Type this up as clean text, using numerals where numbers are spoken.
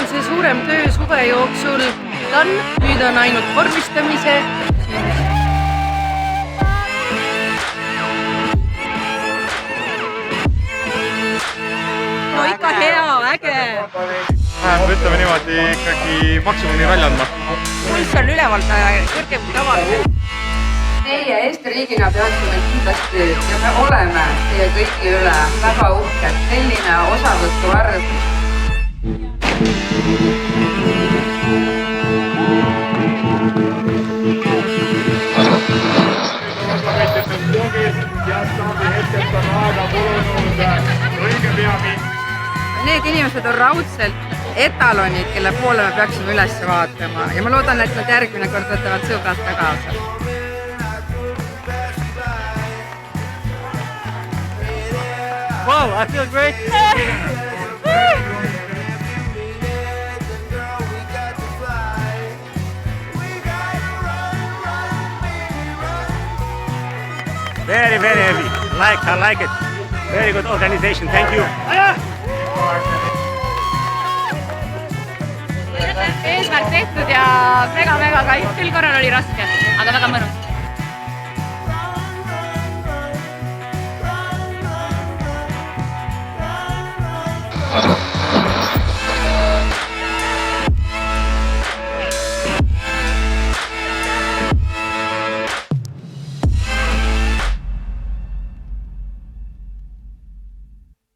see suurem töö suve jooksul on, nüüd on ainult vormistamise küsimus. No ikka hea, äge! Ütleme niimoodi ikkagi maksimumi välja andma. Pulss on ülevalt kõrgem kui tavaliselt. Meie Eesti riigina peaksime kindlasti ja me oleme teie kõigi üle väga uhked. Selline osavõttu arv. Need inimesed on raudselt etalonid, kelle poole me peaksime üles vaatama ja ma loodan, et nad järgmine kord võtavad sõbrad ka kaasa. Wow, I feel great. Very, very heavy. I like it. Very good organization. Thank you. Eesmärk tehtud ja väga kaif, küll korral oli raske, aga väga mõnus.